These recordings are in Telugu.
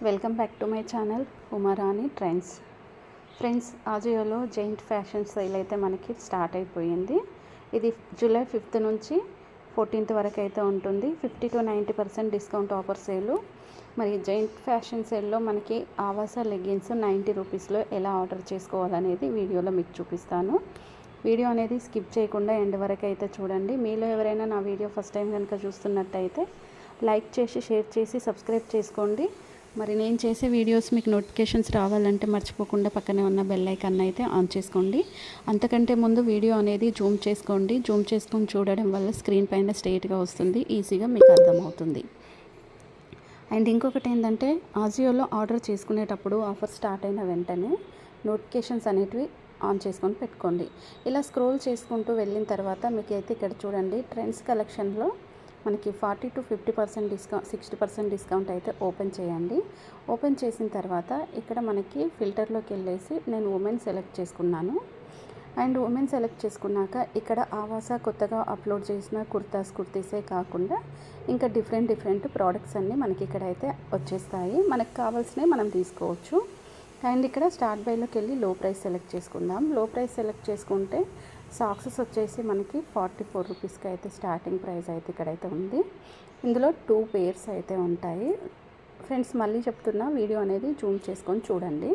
Welcome back to my channel Umarani trends. Friends, ఆజియోలో జైంట్ ఫ్యాషన్ సేల్ అయితే మనకి స్టార్ట్ అయిపోయింది. ఇది జూలై 5th నుంచి 14th వరకు అయితే ఉంటుంది. 50 to 90% డిస్కౌంట్ ఆఫర్ సేలు. మరి జైంట్ ఫ్యాషన్ సేల్లో మనకి ఆవాస లెగ్గిన్స్ 90 రూపీస్లో ఎలా ఆర్డర్ చేసుకోవాలనేది వీడియోలో మీకు చూపిస్తాను. వీడియో అనేది స్కిప్ చేయకుండా ఎండ్ వరకు అయితే చూడండి. మీలో ఎవరైనా నా వీడియో ఫస్ట్ టైం కనుక చూస్తున్నట్టయితే లైక్ చేసి, షేర్ చేసి, సబ్స్క్రైబ్ చేసుకోండి. మరి నేను చేసే వీడియోస్ మీకు నోటిఫికేషన్స్ రావాలంటే మర్చిపోకుండా పక్కనే ఉన్న బెల్ ఐకాన్ అయితే ఆన్ చేసుకోండి. అంతకంటే ముందు వీడియో అనేది జూమ్ చేసుకోండి. జూమ్ చేసుకొని చూడడం వల్ల స్క్రీన్ పైన స్ట్రెయిట్గా వస్తుంది, ఈజీగా మీకు అర్థమవుతుంది. అండ్ ఇంకొకటి ఏంటంటే, ఆజియోలో ఆర్డర్ చేసుకునేటప్పుడు ఆఫర్ స్టార్ట్ అయిన వెంటనే నోటిఫికేషన్స్ అనేటివి ఆన్ చేసుకొని పెట్టుకోండి. ఇలా స్క్రోల్ చేసుకుంటూ వెళ్ళిన తర్వాత మీకు అయితే ఇక్కడ చూడండి, ట్రెండ్స్ కలెక్షన్లో మనకి 40 to 50% డిస్కౌంట్, 60% డిస్కౌంట్ అయితే ఓపెన్ చేయండి. ఓపెన్ చేసిన తర్వాత ఇక్కడ మనకి ఫిల్టర్లోకి వెళ్ళేసి నేను ఉమెన్ సెలెక్ట్ చేసుకున్నాను. అండ్ ఉమెన్ సెలెక్ట్ చేసుకున్నాక ఇక్కడ ఆవాస కొత్తగా అప్లోడ్ చేసిన కుర్తీసే కాకుండా ఇంకా డిఫరెంట్ ప్రోడక్ట్స్ అన్నీ మనకి ఇక్కడైతే వచ్చేస్తాయి. మనకు కావాల్సినవి మనం తీసుకోవచ్చు. అండ్ ఇక్కడ స్టార్ట్ బైలోకి వెళ్ళి లో ప్రైస్ సెలెక్ట్ చేసుకుందాం. లో ప్రైస్ సెలెక్ట్ చేసుకుంటే సాక్సెస్ వచ్చేసి మనకి 44 రూపీస్కి అయితే స్టార్టింగ్ ప్రైస్ అయితే ఇక్కడైతే ఉంది. ఇందులో 2 pairs అయితే ఉంటాయి. ఫ్రెండ్స్, మళ్ళీ చెప్తున్నా, వీడియో అనేది జూమ్ చేసుకొని చూడండి.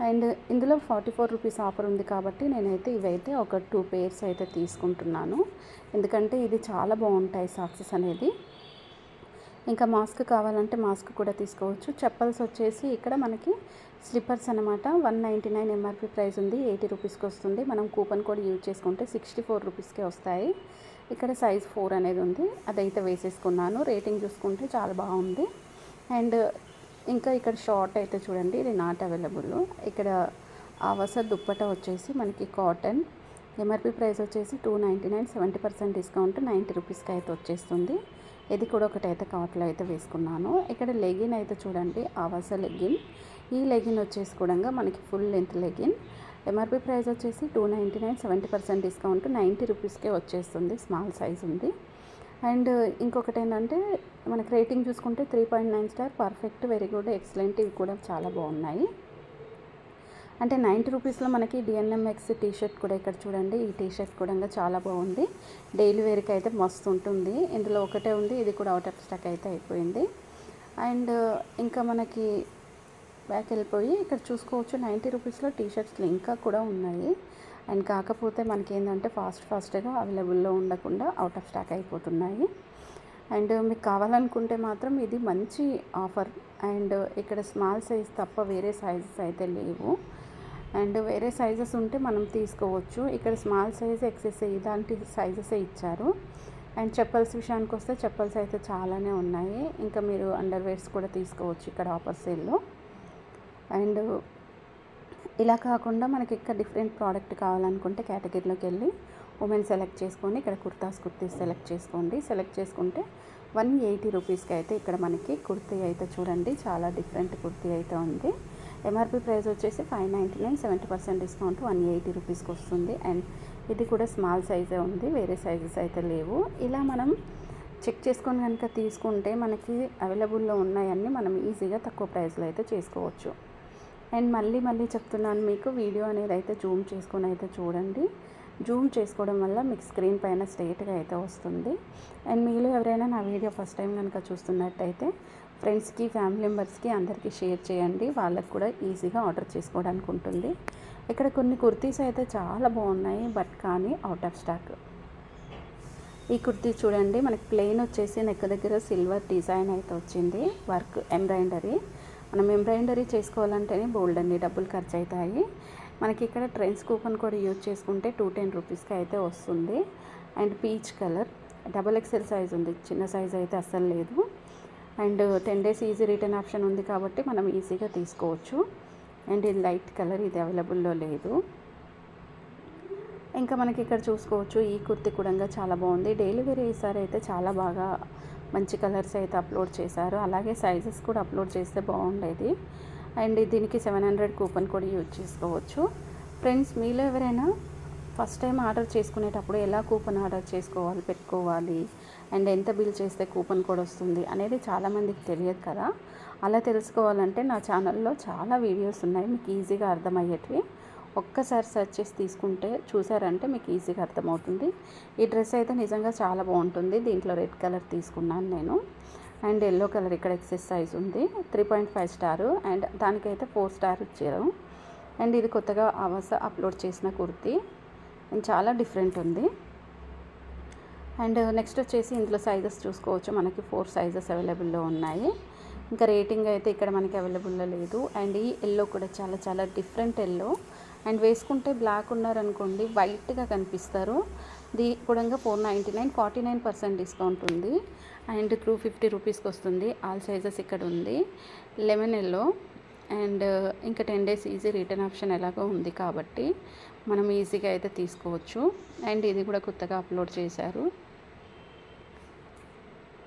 అండ్ ఇందులో 44 రూపీస్ ఆఫర్ ఉంది కాబట్టి నేనైతే ఇవైతే ఒక 2 pairs అయితే తీసుకుంటున్నాను. ఎందుకంటే ఇది చాలా బాగుంటాయి సాక్సెస్ అనేది. ఇంకా మాస్క్ కావాలంటే మాస్క్ కూడా తీసుకోవచ్చు. చెప్పల్స్ వచ్చేసి ఇక్కడ మనకి స్లిప్పర్స్ అనమాట. 199 ఎంఆర్పి ప్రైస్ ఉంది, 80 రూపీస్కి వస్తుంది. మనం కూపన్ కోడ్ యూజ్ చేసుకుంటే 64 రూపీస్కే వస్తాయి. ఇక్కడ సైజ్ 4 అనేది ఉంది, అదైతే వేసేసుకున్నాను. రేటింగ్ చూసుకుంటే చాలా బాగుంది. అండ్ ఇంకా ఇక్కడ షార్ట్ అయితే చూడండి, ఇది నాట్ అవైలబుల్. ఇక్కడ ఆవాస దుప్పట వచ్చేసి మనకి కాటన్, ఎంఆర్పి ప్రైస్ వచ్చేసి 299, 70% డిస్కౌంట్ 90 రూపీస్కి అయితే వచ్చేస్తుంది. ఇది కూడా ఒకటైతే కార్ట్లో అయితే వేసుకున్నాను. ఇక్కడ లెగిన్ అయితే చూడండి, ఆవాస లెగిన్. ఈ లెగిన్ వచ్చేసి కూడా మనకి full length legging. MRP price వచ్చేసి 299, 70% డిస్కౌంట్ 90 రూపీస్కే వచ్చేస్తుంది. స్మాల్ సైజ్ ఉంది. అండ్ ఇంకొకటి ఏంటంటే, మనకి రేటింగ్ చూసుకుంటే 3.9 star, perfect, very good, excellent. ఇవి కూడా చాలా బాగున్నాయి. అంటే 90 రూపీస్లో మనకి డిఎన్ఎంఎక్స్ టీషర్ట్ కూడా ఇక్కడ చూడండి. ఈ టీషర్ట్ కూడా చాలా బాగుంది. డైలీ వేర్కి అయితే మస్తు ఉంటుంది. ఇందులో ఒకటే ఉంది, ఇది కూడా అవుట్ ఆఫ్ స్టాక్ అయితే అయిపోయింది. అండ్ ఇంకా మనకి బ్యాక్ వెళ్ళిపోయి ఇక్కడ చూసుకోవచ్చు, 90 రూపీస్లో టీషర్ట్స్లు ఇంకా కూడా ఉన్నాయి. అండ్ కాకపోతే మనకి ఏంటంటే ఫాస్ట్గా అవైలబుల్లో ఉండకుండా అవుట్ ఆఫ్ స్టాక్ అయిపోతున్నాయి. అండ్ మీకు కావాలనుకుంటే మాత్రం ఇది మంచి ఆఫర్. అండ్ ఇక్కడ స్మాల్ సైజ్ తప్ప వేరే సైజెస్ అయితే లేవు. అండ్ వేరే సైజెస్ ఉంటే మనం తీసుకోవచ్చు. ఇక్కడ స్మాల్ సైజ్, ఎక్సెస్ ఇలాంటి సైజెసే ఇచ్చారు. అండ్ చెప్పల్స్ విషయానికి వస్తే చెప్పల్స్ అయితే చాలానే ఉన్నాయి. ఇంకా మీరు అండర్వేర్స్ కూడా తీసుకోవచ్చు ఇక్కడ ఆఫర్ సేల్లో. అండ్ ఇలా కాకుండా మనకి ఇక్కడ డిఫరెంట్ ప్రోడక్ట్ కావాలనుకుంటే కేటగిరీలోకి వెళ్ళి ఉమెన్ సెలెక్ట్ చేసుకొని ఇక్కడ కుర్తీస్ సెలెక్ట్ చేసుకోండి. సెలెక్ట్ చేసుకుంటే 180 రూపీస్కి అయితే ఇక్కడ మనకి కుర్తీ అయితే చూడండి, చాలా డిఫరెంట్ కుర్తీ అయితే ఉంది. ఎంఆర్పి ప్రైస్ వచ్చేసి 599, 70% డిస్కౌంట్ 180 రూపీస్కి వస్తుంది. అండ్ ఇది కూడా స్మాల్ సైజే ఉంది, వేరే సైజెస్ అయితే లేవు. ఇలా మనం చెక్ చేసుకొని కనుక తీసుకుంటే మనకి అవైలబుల్లో ఉన్నాయన్నీ మనం ఈజీగా తక్కువ ప్రైస్లో అయితే చేసుకోవచ్చు. అండ్ మళ్ళీ చెప్తున్నాను, మీకు వీడియో అనేది అయితే జూమ్ చేసుకొని అయితే చూడండి. జూమ్ చేసుకోవడం వల్ల మీకు స్క్రీన్ పైన స్ట్రెయిట్గా అయితే వస్తుంది. అండ్ మీలో ఎవరైనా నా వీడియో ఫస్ట్ టైం కనుక చూస్తున్నట్టయితే ఫ్రెండ్స్కి, ఫ్యామిలీ మెంబర్స్కి అందరికీ షేర్ చేయండి. వాళ్ళకు కూడా ఈజీగా ఆర్డర్ చేసుకోవడానికి ఉంటుంది. ఇక్కడ కొన్ని కుర్తీస్ అయితే చాలా బాగున్నాయి, బట్ కానీ అవుట్ ఆఫ్ స్టాక్. ఈ కుర్తీ చూడండి, మనకి ప్లెయిన్ వచ్చేసి నెక్ దగ్గర సిల్వర్ డిజైన్ అయితే వచ్చింది, వర్క్ ఎంబ్రాయిడరీ. మనం ఎంబ్రాయిడరీ చేసుకోవాలంటేనే బోల్డ్ అన్ని డబ్బులు ఖర్చు అవుతాయి. మనకి ఇక్కడ ట్రెండ్స్ కూపన్ కూడా యూజ్ చేసుకుంటే 210 రూపీస్కి అయితే వస్తుంది. And peach colour, XXL size ఉంది, చిన్న సైజ్ అయితే అస్సలు లేదు. And 10 days easy return option ఉంది కాబట్టి మనం ఈజీగా తీసుకోవచ్చు. అండ్ ఇది లైట్ కలర్, ఇది అవైలబుల్లో లేదు. ఇంకా మనకి ఇక్కడ చూసుకోవచ్చు, ఈ కుర్తీ కూడా చాలా బాగుంది. డైలీ వేర్ ఈసారి అయితే చాలా బాగా మంచి కలర్స్ అయితే అప్లోడ్ చేశారు. అలాగే సైజెస్ కూడా అప్లోడ్ చేస్తే బాగుండేది. అండ్ దీనికి 700 కూపన్ కూడా యూజ్ చేసుకోవచ్చు. ఫ్రెండ్స్, మీలో ఎవరైనా ఫస్ట్ టైం ఆర్డర్ చేసుకునేటప్పుడు ఎలా కూపన్ ఆర్డర్ పెట్టుకోవాలి అండ్ ఎంత బిల్ చేస్తే కూపన్ కోడ్ వస్తుంది అనేది చాలామందికి తెలియదు కదా. అలా తెలుసుకోవాలంటే నా ఛానల్లో చాలా వీడియోస్ ఉన్నాయి మీకు ఈజీగా అర్థమయ్యేటివి. ఒక్కసారి సెర్చ్ చేసి తీసుకుంటే చూసారంటే మీకు ఈజీగా అర్థమవుతుంది. ఈ డ్రెస్ అయితే నిజంగా చాలా బాగుంటుంది. దీంట్లో రెడ్ కలర్ తీసుకున్నాను నేను, అండ్ ఎల్లో కలర్ ఇక్కడ ఎక్సెస్ సైజ్ ఉంది. 3.5 స్టారు అండ్ దానికైతే 4 స్టార్ ఇచ్చారు. అండ్ ఇది కొత్తగా ఆవాస అప్లోడ్ చేసిన కుర్తీ అండ్ చాలా డిఫరెంట్ ఉంది. అండ్ నెక్స్ట్ వచ్చేసి ఇందులో సైజెస్ చూసుకోవచ్చు, మనకి 4 సైజెస్ అవైలబుల్లో ఉన్నాయి. ఇంకా రేటింగ్ అయితే ఇక్కడ మనకి అవైలబుల్లో లేదు. అండ్ ఈ ఎల్లో కూడా చాలా చాలా డిఫరెంట్ ఎల్లో, అండ్ వేసుకుంటే బ్లాక్ ఉన్నారనుకోండి వైట్గా కనిపిస్తారు. కూడా 499, 49% డిస్కౌంట్ ఉంది. అండ్ 250 రూపీస్కి వస్తుంది. ఆల్ సైజెస్ ఇక్కడ ఉంది. లెమన్ ఎల్లో అండ్ ఇంకా 10 days ఈజీ రిటర్న్ ఆప్షన్ ఎలాగో ఉంది కాబట్టి మనం ఈజీగా అయితే తీసుకోవచ్చు. అండ్ ఇది కూడా కొత్తగా అప్లోడ్ చేశారు.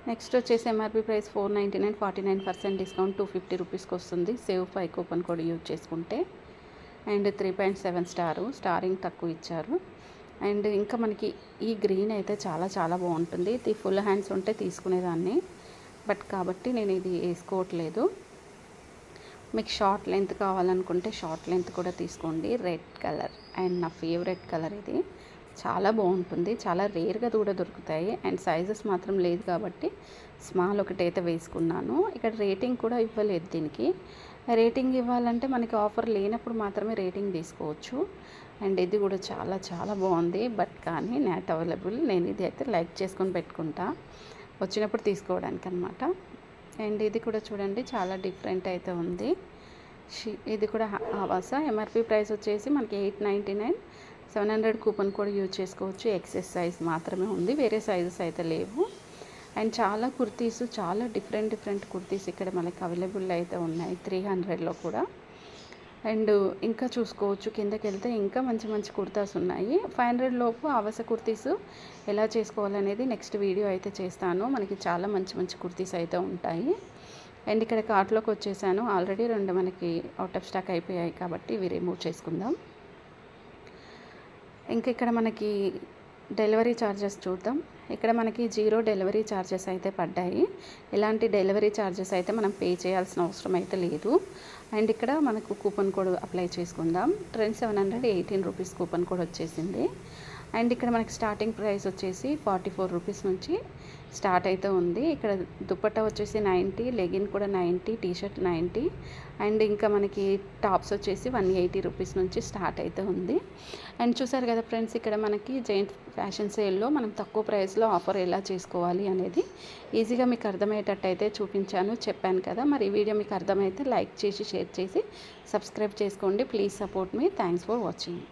నెక్స్ట్ వచ్చేసి ఎంఆర్పి ప్రైస్ 499, 49% డిస్కౌంట్ 250 రూపీస్కి వస్తుంది. సేవ్ 5 కూపన్ కోడ్ యూజ్ చేసుకుంటే. అండ్ 3.7 స్టారు, స్టారింగ్ తక్కువ ఇచ్చారు. అండ్ ఇంకా మనకి ఈ గ్రీన్ అయితే చాలా చాలా బాగుంటుంది. ఇది ఫుల్ హ్యాండ్స్ ఉంటే తీసుకునేదాన్ని, బట్ కాబట్టి నేను ఇది వేసుకోవట్లేదు. మీకు షార్ట్ లెంత్ కావాలనుకుంటే షార్ట్ లెంత్ కూడా తీసుకోండి. రెడ్ కలర్ అండ్ నా ఫేవరెట్ కలర్ ఇది, చాలా బాగుంటుంది. చాలా రేర్గా కూడా దొరుకుతాయి. అండ్ సైజెస్ మాత్రం లేదు కాబట్టి స్మాల్ ఒకటైతే వేసుకున్నాను. ఇక్కడ రేటింగ్ కూడా ఇవ్వలేదు. దీనికి రేటింగ్ ఇవ్వాలంటే మనకి ఆఫర్ లేనప్పుడు మాత్రమే రేటింగ్ తీసుకోవచ్చు. అండ్ ఇది కూడా చాలా చాలా బాగుంది, బట్ కానీ నాట్ అవైలబుల్. నేను ఇది అయితే లైక్ చేసుకొని పెట్టుకుంటా వచ్చినప్పుడు తీసుకోవడానికి అనమాట. అండ్ ఇది కూడా చూడండి చాలా డిఫరెంట్ అయితే ఉంది. ఇది కూడా ఆవాస. ఎంఆర్పి ప్రైస్ వచ్చేసి మనకి 899, 700 కూపన్ కోడ్ యూజ్ చేసుకోవచ్చు. ఎక్సెస్ సైజ్ మాత్రమే ఉంది, వేరే సైజెస్ అయితే లేవు. అండ్ చాలా కుర్తీస్, చాలా డిఫరెంట్ కుర్తీస్ ఇక్కడ మనకి అవైలబుల్ అయితే ఉన్నాయి 300లో కూడా. అండ్ ఇంకా చూసుకోవచ్చు కిందకి వెళ్తే ఇంకా మంచి మంచి కుర్తాస్ ఉన్నాయి. 500 లోపు ఆవాస కుర్తీస్ ఎలా చేసుకోవాలనేది నెక్స్ట్ వీడియో అయితే చేస్తాను. మనకి చాలా మంచి మంచి కుర్తీస్ అయితే ఉంటాయి. అండ్ ఇక్కడ కార్ట్లోకి వచ్చేసాను. ఆల్రెడీ 2 మనకి అవుట్ ఆఫ్ స్టాక్ అయిపోయాయి కాబట్టి ఇవి రిమూవ్ చేసుకుందాం. ఇంకా ఇక్కడ మనకి డెలివరీ ఛార్జెస్ చూద్దాం. ఇక్కడ మనకి 0 డెలివరీ ఛార్జెస్ అయితే పడ్డాయి. ఎలాంటి డెలివరీ ఛార్జెస్ అయితే మనం పే చేయాల్సిన అవసరం అయితే లేదు. అండ్ ఇక్కడ మనకు కూపన్ కోడ్ అప్లై చేసుకుందాం. ట్రెండ్ 718 రూపీస్ కూపన్ కోడ్ వచ్చేసింది. అండ్ ఇక్కడ మనకి స్టార్టింగ్ ప్రైస్ వచ్చేసి 44 రూపీస్ నుంచి స్టార్ట్ అయితే ఉంది. ఇక్కడ దుపట్టా వచ్చేసి 90, లెగిన్ కూడా 90, టీషర్ట్ 90, అండ్ ఇంకా మనకి టాప్స్ వచ్చేసి 180 రూపీస్ నుంచి స్టార్ట్ అయితే ఉంది. అండ్ చూసారు కదా ఫ్రెండ్స్, ఇక్కడ మనకి జైంట్ ఫ్యాషన్ సేల్లో మనం తక్కువ ప్రైస్లో ఆఫర్ ఎలా చేసుకోవాలి అనేది ఈజీగా మీకు అర్థమయ్యేటట్టు అయితే చూపించాను, చెప్పాను కదా. మరి ఈ వీడియో మీకు అర్థమైతే లైక్ చేసి షేర్ చేసి సబ్స్క్రైబ్ చేసుకోండి. Please support me. Thanks for watching.